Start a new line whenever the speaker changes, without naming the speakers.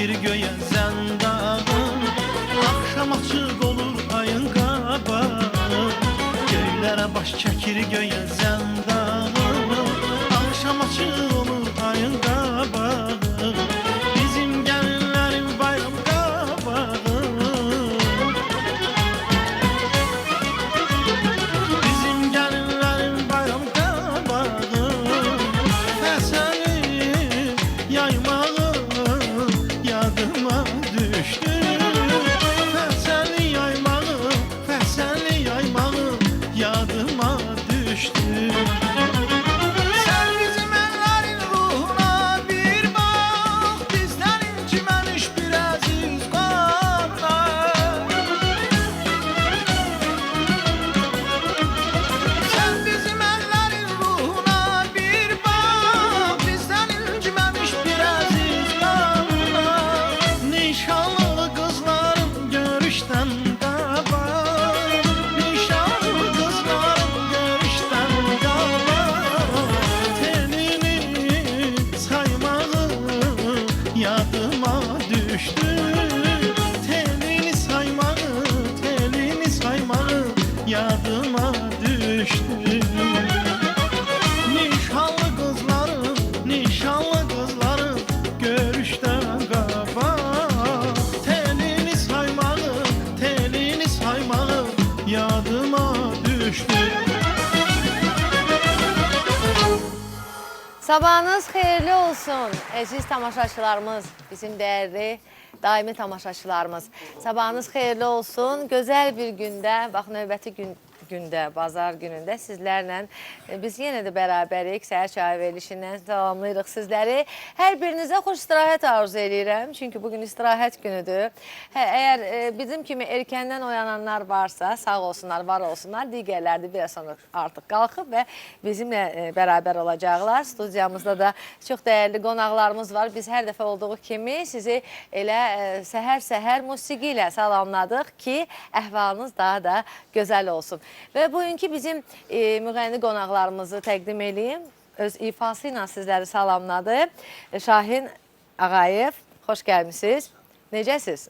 çəkir göyə zəndağım. Axşam açıq olur ayın qabağı, göylərə baş çəkir göyə zəndağım. Axşam açıq olur ayın qabağı, bizim gəlinlərin bayram qabağı. Bizim gəlinlərin bayram qabağı, fəsəli yaymağı yadıma düşdü. Fəsəli yaymağı yadıma düşdü. Sən bizim əllərin ruhuna bir bax, bizdən inciməmiş bir əziz qardaş. Sən bizim əllərin ruhuna bir bax, bizdən inciməmiş bir əziz qardaş. Nişanlı qızlarım görüşdən qabaq, nişanlı qızlarım görüşdən qabaq, telini saymağı yadıma düşdü. Telini saymağı yadıma düşdü. Nişanlı qızlarım görüşdən qabaq, telini saymağı yadıma düşdü.
Sabahınız xeyirli olsun əziz tamaşaçılarımız, bizim dəyərli daimi tamaşaçılarımız. Sabahınız xeyirli olsun. Gözəl bir gündə, bax növbəti gündə, bazar günündə sizlərlə biz yenə də bərabərik. Səhər çayı verilişindən salamlayırıq sizləri. Hər birinizə xoş istirahət arzu edirəm. Çünki bugün istirahət günüdür. Əgər bizim kimi erkəndən oyananlar varsa, sağ olsunlar, var olsunlar. Digərləri də biraz sonra artıq qalxıb və bizimlə bərabər olacaqlar. Studiyamızda da çox dəyərli qonaqlarımız var. Biz hər dəfə olduğu kimi sizi elə səhər-səhər musiqi ilə salamladıq ki, əhvalınız daha da gözəl olsun. Və bugünkü bizim müğənni qonaqlarımızı təqdim edeyim. Öz ifası ilə sizləri salamladı. Şahin Ağayev, xoş gəlmişsiniz. Necəsiz?